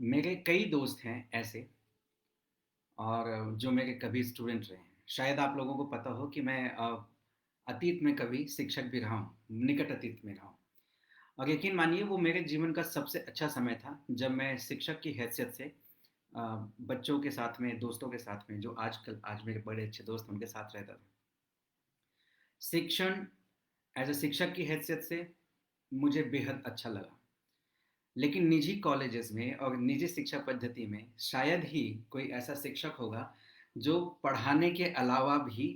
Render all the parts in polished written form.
मेरे कई दोस्त हैं ऐसे और जो मेरे कभी स्टूडेंट रहे हैं। शायद आप लोगों को पता हो कि मैं अतीत में कभी शिक्षक भी रहा हूँ, निकट अतीत में रहा हूँ। और यकीन मानिए वो मेरे जीवन का सबसे अच्छा समय था जब मैं शिक्षक की हैसियत से अ, बच्चों के साथ में, दोस्तों के साथ में, जो आज मेरे बड़े अच्छे दोस्त हैं, उनके साथ रहता था। शिक्षण एज़ अ शिक्षक की हैसियत से मुझे बेहद अच्छा लगा। लेकिन निजी कॉलेजेस में और निजी शिक्षा पद्धति में शायद ही कोई ऐसा शिक्षक होगा जो पढ़ाने के अलावा भी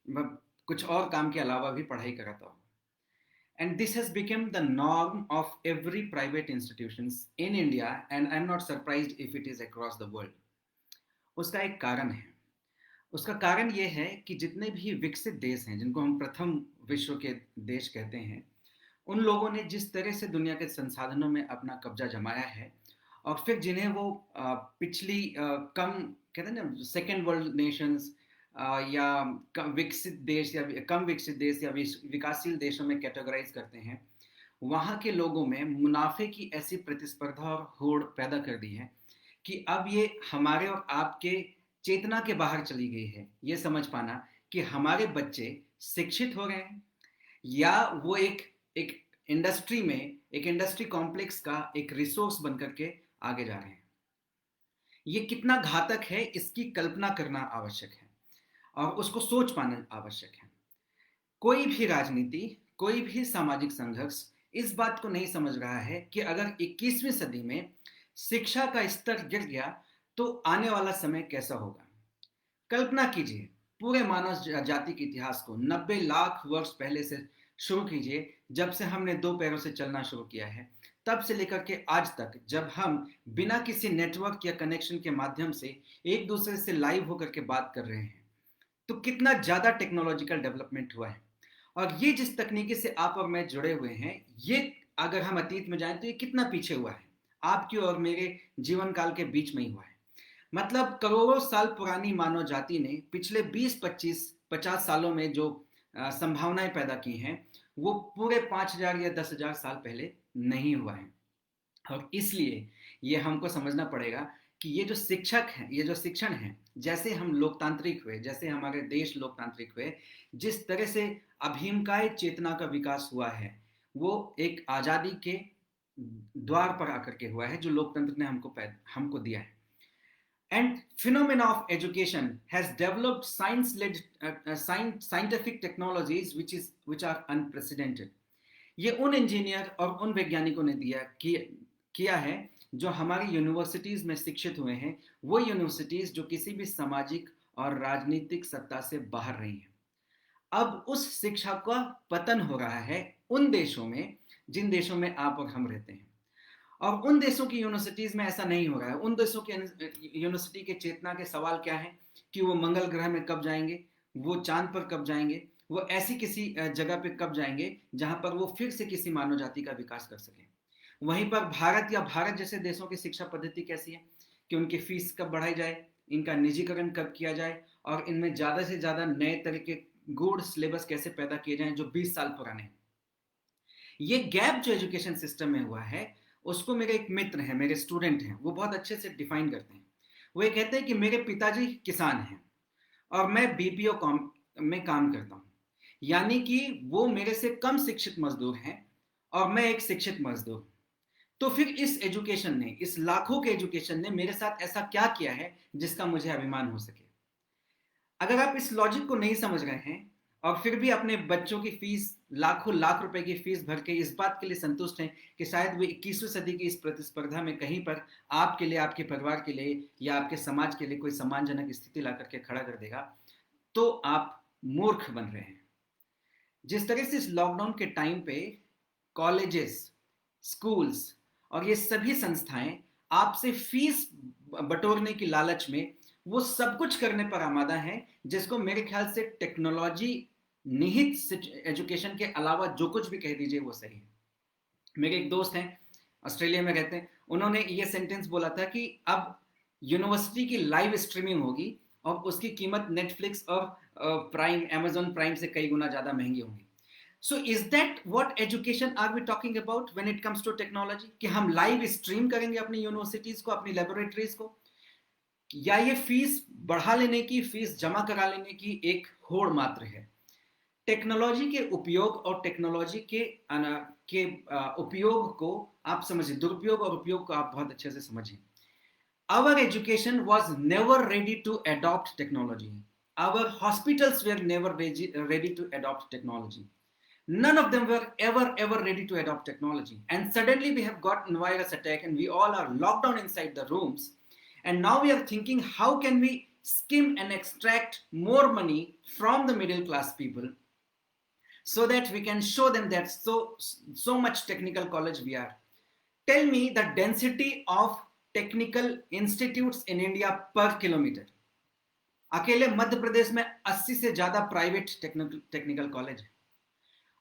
कुछ और काम के अलावा भी पढ़ाई कराता हो। And this has become the norm of every private institutions in India and I am not surprised if it is across the world. उसका एक कारण है। उसका कारण ये है कि जितने भी विकसित देश हैं, जिनको हम प्रथम विश्व के देश कहते हैं, उन लोगों ने जिस तरह से दुनिया के संसाधनों में अपना कब्जा जमाया है और फिर जिन्हें वो पिछली कम कहते हैं ना, सेकेंड वर्ल्ड नेशंस या विकसित देश या कम विकसित देश या विकासशील देशों में कैटेगराइज करते हैं, वहाँ के लोगों में मुनाफे की ऐसी प्रतिस्पर्धा और होड़ पैदा कर दी है कि अब ये हमारे और आपके चेतना के बाहर चली गई है ये समझ पाना कि हमारे बच्चे शिक्षित हो रहे हैं या वो एक एक एक इंडस्ट्री कॉम्प्लेक्स का एक रिसोर्स बन करके आगे जा रहे हैं। ये कितना घातक है इसकी कल्पना करना आवश्यक है और उसको सोच पाना आवश्यक है। कोई भी राजनीति, कोई भी सामाजिक संघर्ष इस बात को नहीं समझ रहा है कि अगर 21वीं सदी में शिक्षा का स्तर गिर गया तो आने वाला समय कैसा होगा। कल्पना कीजिए, पूरे मानव जाति के इतिहास को 90 लाख वर्ष पहले से शुरू कीजिए, जब से हमने दो पैरों से चलना शुरू किया है, तब से लेकर के आज तक जब हम बिना किसी नेटवर्क या कनेक्शन के माध्यम से एक दूसरे से लाइव होकर के बात कर रहे हैं, तो कितना ज़्यादा टेक्नोलॉजिकल डेवलपमेंट हुआ है। और ये जिस तकनीकी से आप और मैं जुड़े हुए हैं, ये अगर हम अतीत में जाएं तो ये कितना पीछे हुआ है, आपकी और मेरे जीवन काल के बीच में ही हुआ है। मतलब करोड़ों साल पुरानी मानव जाति ने पिछले 20-25-50 सालों में जो संभावनाएं पैदा की हैं, वो पूरे 5,000 या 10,000 साल पहले नहीं हुआ है। और इसलिए ये हमको समझना पड़ेगा कि ये जो शिक्षक हैं, ये जो शिक्षण है, जैसे हम लोकतांत्रिक हुए, जैसे हमारे देश लोकतांत्रिक हुए, जिस तरह से अभिमकाय चेतना का विकास हुआ है, वो एक आज़ादी के द्वार पर आकर के हुआ है जो लोकतंत्र ने हमको दिया है। And phenomena of education has developed science-led scientific technologies which are unprecedented. ये उन इंजीनियर और उन वैज्ञानिकों ने किया है जो हमारी यूनिवर्सिटीज में शिक्षित हुए हैं, वो यूनिवर्सिटीज जो किसी भी सामाजिक और राजनीतिक सत्ता से बाहर रही हैं। अब उस शिक्षा का पतन हो रहा है उन देशों में जिन देशों में आप और हम रहते हैं, और उन देशों की यूनिवर्सिटीज में ऐसा नहीं हो रहा है। उन देशों की यूनिवर्सिटी के चेतना के सवाल क्या है कि वो मंगल ग्रह में कब जाएंगे, वो चांद पर कब जाएंगे, वो ऐसी किसी जगह पे कब जाएंगे जहां पर वो फिर से किसी मानव जाति का विकास कर सके। वहीं पर भारत जैसे देशों की शिक्षा पद्धति कैसी है कि उनकी फीस कब बढ़ाई जाए, इनका निजीकरण कब किया जाए और इनमें ज़्यादा से ज़्यादा नए तरह के गुड सिलेबस कैसे पैदा किए जाएं जो 20 साल पुराने हैं। ये गैप जो एजुकेशन सिस्टम में हुआ है, उसको मेरे एक मित्र हैं, मेरे स्टूडेंट हैं, वो बहुत अच्छे से डिफाइन करते हैं। वो ये कहते हैं कि मेरे पिताजी किसान हैं और मैं बीपीओ में काम करता हूँ, यानी कि वो मेरे से कम शिक्षित मजदूर हैं और मैं एक शिक्षित मजदूर। तो फिर इस एजुकेशन ने, इस लाखों के एजुकेशन ने मेरे साथ ऐसा क्या किया है जिसका मुझे अभिमान हो सके। अगर आप इस लॉजिक को नहीं समझ रहे हैं और फिर भी अपने बच्चों की फीस, लाखों लाख रुपए की फीस भर के इस बात के लिए संतुष्ट हैं कि शायद वो 21वीं सदी की इस प्रतिस्पर्धा में कहीं पर आपके लिए, आपके परिवार के लिए या आपके समाज के लिए कोई सम्मानजनक स्थिति ला करके खड़ा कर देगा, तो आप मूर्ख बन रहे हैं। जिस तरह से इस लॉकडाउन के टाइम पे कॉलेजेस, स्कूल्स और ये सभी संस्थाएं आपसे फीस बटोरने की लालच में वो सब कुछ करने पर आमादा है जिसको मेरे ख्याल से टेक्नोलॉजी निहित एजुकेशन के अलावा जो कुछ भी कह दीजिए वो सही है। मेरे एक दोस्त हैं, ऑस्ट्रेलिया में रहते हैं, उन्होंने ये सेंटेंस बोला था कि अब यूनिवर्सिटी की लाइव स्ट्रीमिंग होगी और उसकी कीमत नेटफ्लिक्स और प्राइम, अमेजॉन प्राइम से कई गुना ज़्यादा महंगी होगी। So is that what education are we talking about when it comes to technology, कि हम लाइव स्ट्रीम करेंगे अपनी यूनिवर्सिटीज को, अपनी लेबोरेटरीज को, या ये फीस बढ़ा लेने की, फीस जमा करा लेने की एक होड़ मात्र है? टेक्नोलॉजी के उपयोग और टेक्नोलॉजी के उपयोग को आप समझिए, दुरुपयोग और उपयोग को आप बहुत अच्छे से समझिए. Our education was never ready to adopt technology. Our hospitals were never ready to adopt technology. None of them were ever ready to adopt technology. And suddenly we have got a virus attack and we all are locked down inside the rooms. And now we are thinking, how can we skim and extract more money from the middle class people so that we can show them that so much technical college we are. Tell me the density of technical institutes in India पर kilometre. अकेले मध्य प्रदेश में 80 से ज्यादा private technical college है.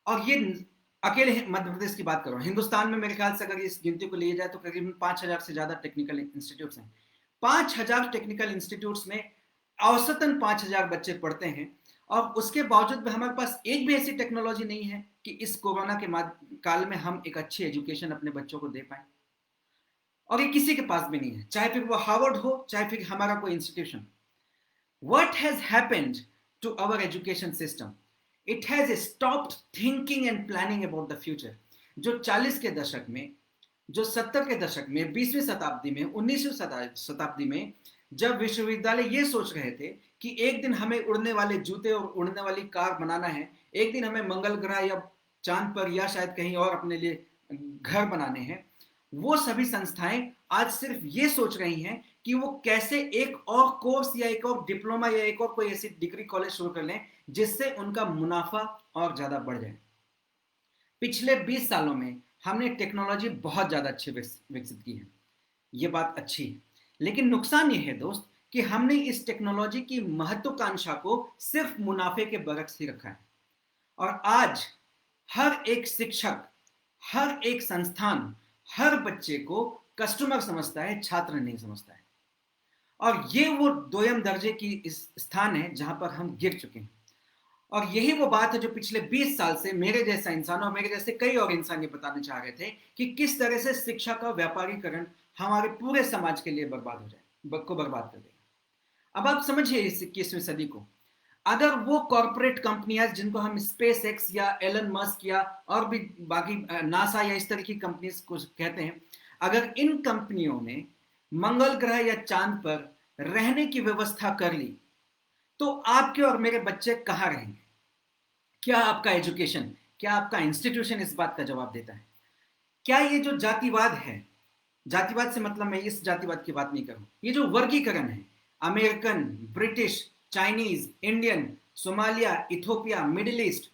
और ये अकेले मध्य प्रदेश की बात कर रहा हूं. हिंदुस्तान में मेरे ख्याल से अगर इस गिनती को लिया जाए तो करीबन 5000 से ज्यादा टेक्निकल इंस्टीट्यूट्स हैं. 5000 टेक्निकल इंस्टीट्यूट्स में औसतन 5000 बच्चे पढ़ते हैं, और उसके बावजूद भी हमारे पास एक भी ऐसी टेक्नोलॉजी नहीं है कि इस कोरोना के काल में हम एक अच्छी एजुकेशन अपने बच्चों को दे पाए. और ये किसी के पास भी नहीं है, चाहे फिर वो हार्वर्ड हो, चाहे फिर हमारा कोई institution. What has happened to our education system? It has stopped thinking and planning about the future. जो 40 के दशक में, जो 70 के दशक में, 20वीं शताब्दी में, 19वीं शताब्दी में जब विश्वविद्यालय ये सोच रहे थे कि एक दिन हमें उड़ने वाले जूते और उड़ने वाली कार बनाना है, एक दिन हमें मंगल ग्रह या चांद पर या शायद कहीं और अपने लिए घर बनाने हैं, वो सभी संस्थाएं आज सिर्फ ये सोच रही हैं कि वो कैसे एक और कोर्स या एक और डिप्लोमा या एक और कोई ऐसी डिग्री कॉलेज शुरू कर लें जिससे उनका मुनाफा और ज्यादा बढ़ जाए. पिछले 20 सालों में हमने टेक्नोलॉजी बहुत ज्यादा अच्छी विकसित की है, ये बात अच्छी है. लेकिन नुकसान ये है दोस्त कि हमने इस टेक्नोलॉजी की महत्वाकांक्षा को सिर्फ मुनाफे के बरक्स ही रखा है. और आज हर एक शिक्षक, हर एक संस्थान, हर बच्चे को कस्टमर समझता है, छात्र नहीं समझता है. और ये वो दोयम दर्जे की स्थान है जहां पर हम गिर चुके हैं. और यही वो बात है जो पिछले 20 साल से मेरे जैसा इंसान और मेरे जैसे कई और इंसान ये बताना चाह रहे थे कि किस तरह से शिक्षा का व्यापारीकरण हमारे पूरे समाज के लिए बर्बाद हो जाए, को बर्बाद कर देगा. अब आप समझिए इस 21वीं सदी को, अगर वो कॉर्पोरेट कंपनियां जिनको हम स्पेस एक्स या एलन मस्क या और भी बाकी नासा या इस तरह की कंपनीज को कहते हैं, अगर इन कंपनियों ने मंगल ग्रह या चांद पर रहने की व्यवस्था कर ली तो आपके और मेरे बच्चे कहां रहेंगे? क्या आपका एजुकेशन, क्या आपका इंस्टीट्यूशन इस बात का जवाब देता है? क्या ये जो जातिवाद है, जातिवाद से मतलब मैं इस जातिवाद की बात नहीं कर रहा हूं, ये जो वर्गीकरण है, American, British, Chinese, Indian, Somalia, Ethiopia, middle east,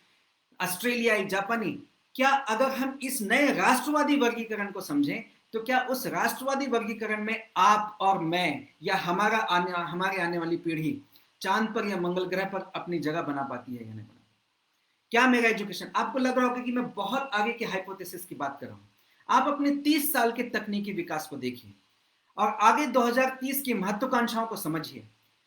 ऑस्ट्रेलियाई, जापानी, क्या अगर हम इस नए राष्ट्रवादी वर्गीकरण को समझें तो क्या उस राष्ट्रवादी वर्गीकरण में आप और मैं या हमारे आने वाली पीढ़ी चांद पर या मंगल ग्रह पर अपनी जगह बना पाती है या नहीं बना? क्या मेरा एजुकेशन, आपको लग रहा होगा कि मैं बहुत आगे के हाइपोथेसिस की बात कर रहा हूं. आप अपने 30 साल के तकनीकी विकास को देखिए और आगे 2030 की महत्वाकांक्षाओं को समझिए.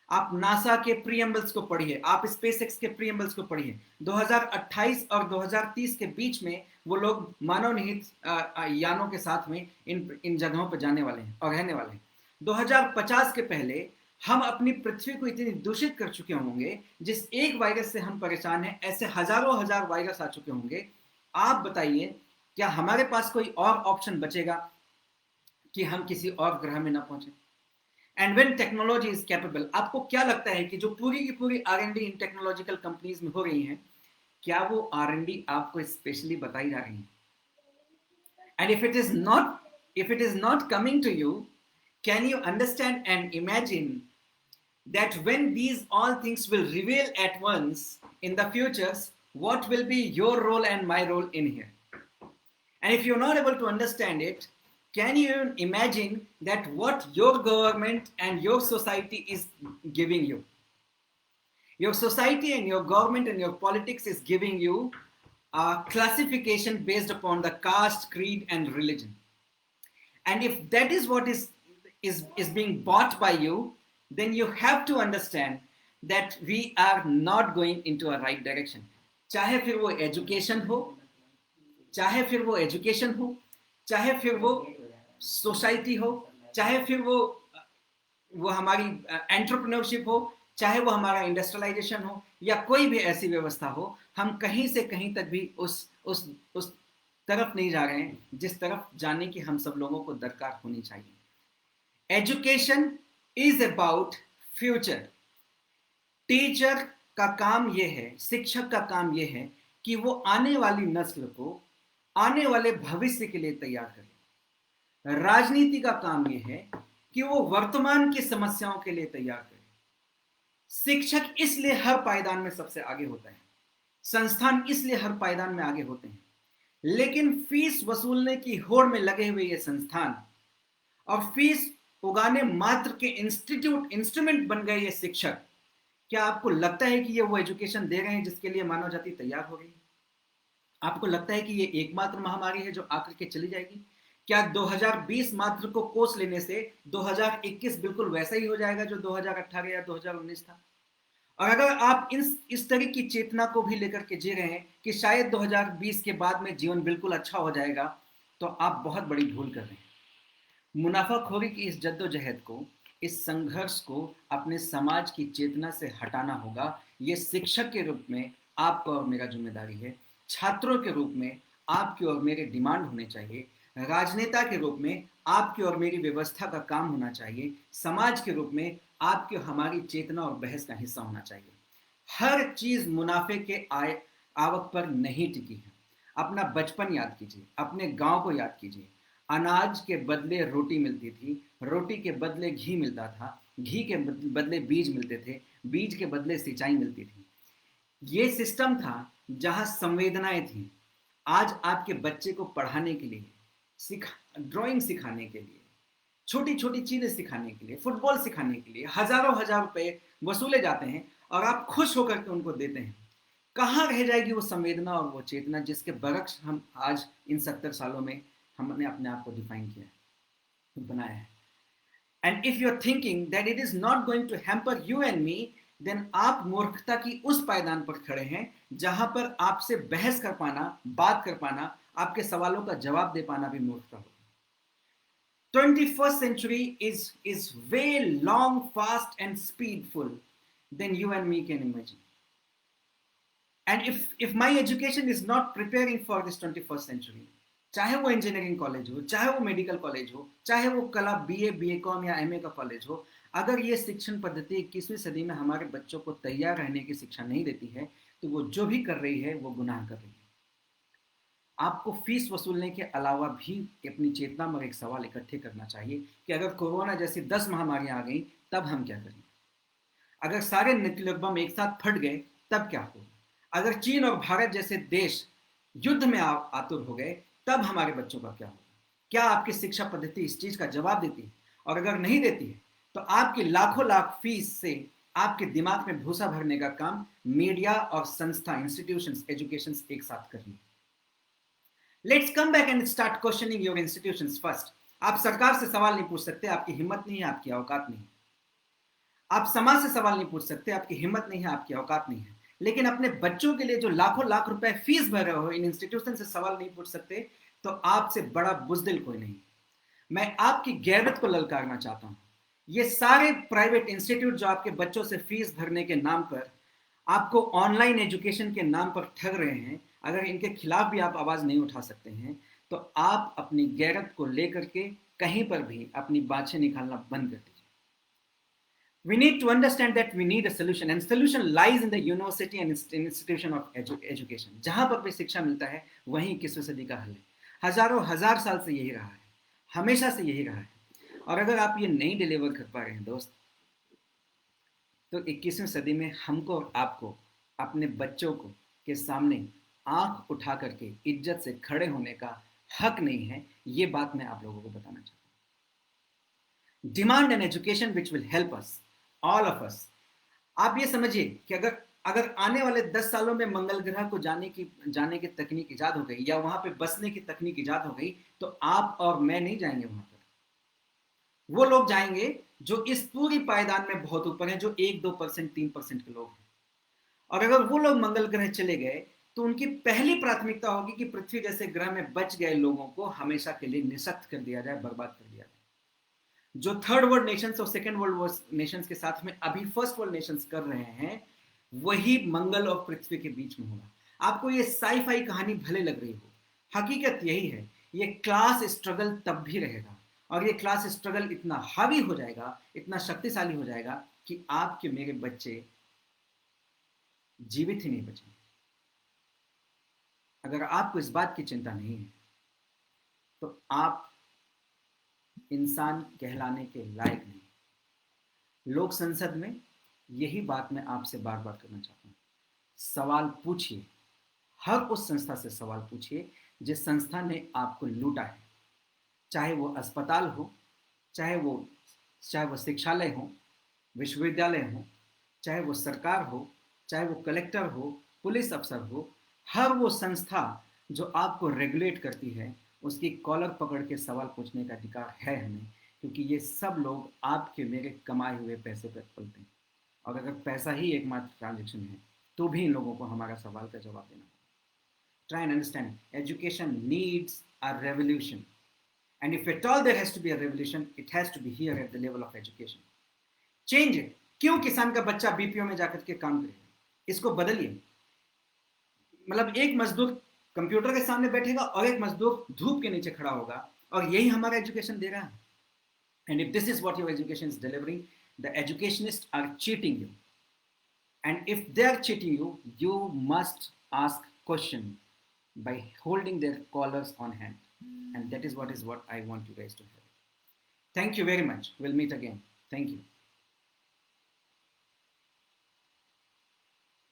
आप नासा के प्रीएम्बल्स को पढ़िए, आप स्पेसएक्स के प्रीएम्बल्स को पढ़िए. 2028 और 2030 के बीच में वो लोग मानव निहित यानों के साथ में इन जगहों पर जाने वाले हैं और रहने वाले हैं. 2050 के पहले हम अपनी पृथ्वी को इतनी दूषित कर चुके होंगे, जिस एक वायरस से हम परेशान हैं ऐसे हजारों हजार वायरस आ चुके होंगे. आप बताइए क्या हमारे पास कोई और ऑप्शन बचेगा कि हम किसी और ग्रह में ना पहुंचे? And when technology is capable, आपको क्या लगता है कि जो पूरी की पूरी R&D इन टेक्नोलॉजिकल कंपनीज में हो रही है, क्या वो R&D आपको स्पेशली बताई जा रही है? And if it is not coming to you, can you understand and imagine that when these all things will reveal at once in the futures, what will be your role and my role in here? And if you're not able to understand it, can you imagine that what your government and your society is giving you? Your society and your government and your politics is giving you a classification based upon the caste, creed, and religion. And if that is what is being bought by you, then you have to understand that we are not going into a right direction. चाहे फिर वो education हो, चाहे फिर वो education हो, चाहे फिर वो सोसाइटी हो, चाहे फिर वो हमारी एंटरप्रेन्योरशिप हो, चाहे वो हमारा इंडस्ट्रियलाइजेशन हो, या कोई भी ऐसी व्यवस्था हो, हम कहीं से कहीं तक भी उस तरफ नहीं जा रहे हैं जिस तरफ जाने की हम सब लोगों को दरकार होनी चाहिए। Education is about future. Teacher का काम यह है, शिक्षक का काम यह है कि वो आने वाली नस्ल को आने वाले भविष्य के लिए तैयार करे। राजनीति का काम यह है कि वो वर्तमान की समस्याओं के लिए तैयार करे। शिक्षक इसलिए हर पायदान में सबसे आगे होता है, संस्थान इसलिए हर पायदान में आगे होते हैं, लेकिन फीस वसूलने की होड़ में लगे हुए ये संस्थान और फीस उगाने मात्र के इंस्ट्रूमेंट बन गए ये शिक्षक, क्या आपको लगता है कि ये वो एजुकेशन दे रहे हैं जिसके लिए मानव जाति तैयार हो गई? आपको लगता है कि ये एकमात्र महामारी है जो आकर के चली जाएगी? क्या 2020 मात्र को कोर्स लेने से 2021 बिल्कुल वैसा ही हो जाएगा जो 2018 या 2019 था? और अगर आप इस तरह की चेतना को भी लेकर के जी रहे हैं कि शायद 2020 के बाद में जीवन बिल्कुल अच्छा हो जाएगा, तो आप बहुत बड़ी भूल कर रहे हैं। मुनाफाखोरी की इस जद्दोजहद को, इस संघर्ष को अपने समाज की चेतना से हटाना होगा। ये शिक्षक के रूप में आपका और मेरा जिम्मेदारी है। छात्रों के रूप में आपकी और मेरे डिमांड होने चाहिए। राजनेता के रूप में आपकी और मेरी व्यवस्था का काम होना चाहिए। समाज के रूप में आपकी और हमारी चेतना और बहस का हिस्सा होना चाहिए। हर चीज मुनाफे के आवक पर नहीं टिकी है। अपना बचपन याद कीजिए, अपने गांव को याद कीजिए। अनाज के बदले रोटी मिलती थी, रोटी के बदले घी मिलता था, घी के बदले बीज मिलते थे, बीज के बदले सिंचाई मिलती थी। ये सिस्टम था जहां संवेदनाएं थी। आज आपके बच्चे को पढ़ाने के लिए, ड्राइंग सिखाने के लिए, छोटी छोटी चीजें सिखाने के लिए, फुटबॉल सिखाने के लिए हजारों हजार रुपए वसूले जाते हैं और आप खुश होकर के उनको देते हैं। कहाँ रह जाएगी वो संवेदना और वो चेतना जिसके बरक्स हम आज इन 70 सालों में हमने अपने आप को डिफाइन किया है, बनाया है। And if you are thinking that it is not going to hamper you and me, then आप मूर्खता की उस पायदान पर खड़े हैं जहां पर आपसे बहस कर पाना, बात कर पाना, आपके सवालों का जवाब दे पाना भी मूर्खता होगा। 21st century is way long, fast and speedful than you and me can imagine. And if my education is not preparing for this 21st century, चाहे वो इंजीनियरिंग कॉलेज हो, चाहे वो मेडिकल कॉलेज हो, चाहे वो कला बीए, बीकॉम या एमए का कॉलेज हो, अगर ये शिक्षण पद्धति 21वीं सदी में हमारे बच्चों को तैयार रहने की शिक्षा नहीं देती है, तो वो जो भी कर रही है वो गुनाह कर रही है। आपको फीस वसूलने के अलावा भी अपनी चेतना में एक सवाल इकट्ठे करना चाहिए कि अगर कोरोना जैसी 10 महामारियां आ गई तब हम क्या करेंगे? अगर सारे न्यूक्लियर बम एक साथ फट गए तब क्या होगा? अगर चीन और भारत जैसे देश युद्ध में आतुर हो गए तब हमारे बच्चों का क्या होगा? क्या आपकी शिक्षा पद्धति इस चीज का जवाब देती है? और अगर नहीं देती है तो आपकी लाखों लाख फीस से आपके दिमाग में भूसा भरने का काम मीडिया और संस्था, इंस्टीट्यूशंस, एजुकेशंस एक साथ कर रही है। Let's come back and start questioning your institutions first. आप सरकार से सवाल नहीं पूछ सकते, आपकी हिम्मत नहीं है, आपकी औकात नहीं है। आप समाज से सवाल नहीं पूछ सकते, आपकी हिम्मत नहीं है, आपकी औकात नहीं है। लेकिन अपने बच्चों के लिए जो लाखों लाख रुपए फीस भर रहे हो, इन इंस्टीट्यूशन से सवाल नहीं पूछ सकते, तो आपसे बड़ा बुजदिल कोई नहीं। मैं आपकी गैरत को ललकारना चाहता हूं। ये सारे प्राइवेट इंस्टीट्यूट जो आपके बच्चों से फीस भरने के नाम पर, आपको ऑनलाइन एजुकेशन के नाम पर ठग रहे हैं, अगर इनके खिलाफ भी आप आवाज नहीं उठा सकते हैं, तो आप अपनी गैरत को लेकर के कहीं पर भी अपनी बातें निकालना बंद कर दीजिए। We need to understand that we need a solution, and solution lies in the university and institution of education. जहां पर भी शिक्षा मिलता है वहीं 21वीं सदी का हल है। हजारों हजार साल से यही रहा है, हमेशा से यही रहा है। और अगर आप ये नहीं डिलीवर कर पा रहे हैं दोस्त, तो 21वीं सदी में हमको और आपको अपने बच्चों को के सामने आंख उठा करके इज्जत से खड़े होने का हक नहीं है। ये बात मैं आप लोगों को बताना चाहता हूँ। Demand an education which will help us, all of us. आप ये समझिए कि अगर आने वाले 10 सालों में मंगल ग्रह को जाने की तकनीक इजाद हो गई, या वहां पे बसने की तकनीक इजाद हो गई, तो आप और मैं नहीं जाएंगे वहां पर। वो लोग जाएंगे जो इस पूरी पायदान में बहुत ऊपर हैं, जो 1-2%, 3% के लोग हैं। और अगर वो लोग मंगल ग्रह चले गए तो उनकी पहली प्राथमिकता होगी कि पृथ्वी जैसे ग्रह में बच गए लोगों को हमेशा के लिए निशक्त कर दिया जाए, बर्बाद कर दिया जाए। जो थर्ड वर्ल्ड नेशंस और सेकेंड वर्ल्ड नेशंस के साथ में अभी फर्स्ट वर्ल्ड नेशंस कर रहे हैं, वही मंगल और पृथ्वी के बीच में होगा। आपको ये साई-फाई कहानी भले लग रही हो, हकीकत यही है। ये क्लास स्ट्रगल तब भी रहेगा, और ये क्लास स्ट्रगल इतना हावी हो जाएगा, इतना शक्तिशाली हो जाएगा कि आपके मेरे बच्चे जीवित ही नहीं बचेंगे। अगर आपको इस बात की चिंता नहीं है तो आप इंसान कहलाने के लायक नहीं। लोक संसद में यही बात मैं आपसे बार बार करना चाहता हूँ। सवाल पूछिए, हर उस संस्था से सवाल पूछिए जिस संस्था ने आपको लूटा है, चाहे वो अस्पताल हो, चाहे वो शिक्षालय हो, विश्वविद्यालय हो, चाहे वो सरकार हो, चाहे वो कलेक्टर हो, पुलिस अफसर हो। हर वो संस्था जो आपको रेगुलेट करती है, उसकी कॉलर पकड़ के सवाल पूछने का अधिकार है हमें, क्योंकि ये सब लोग आपके मेरे कमाए हुए पैसे पर पलते हैं। और अगर पैसा ही एकमात्र ट्रांजेक्शन है तो भी इन लोगों को हमारा सवाल का जवाब देना होगा। Try and understand, education needs a revolution, and if at all there has to be a revolution, it has to be here at the level of education. Change it. क्यों किसान का बच्चा बीपीओ में जाकर के काम करेगा? इसको बदलिए। मतलब एक मजदूर कंप्यूटर के सामने बैठेगा और एक मजदूर धूप के नीचे खड़ा होगा, और यही हमारा एजुकेशन दे रहा है। And if this is what your education is delivering, the educationists are cheating you. And if they are cheating you, you must ask question by holding their collars on hand. And that is what I want you guys to have. Thank you very much. We'll meet again. Thank you.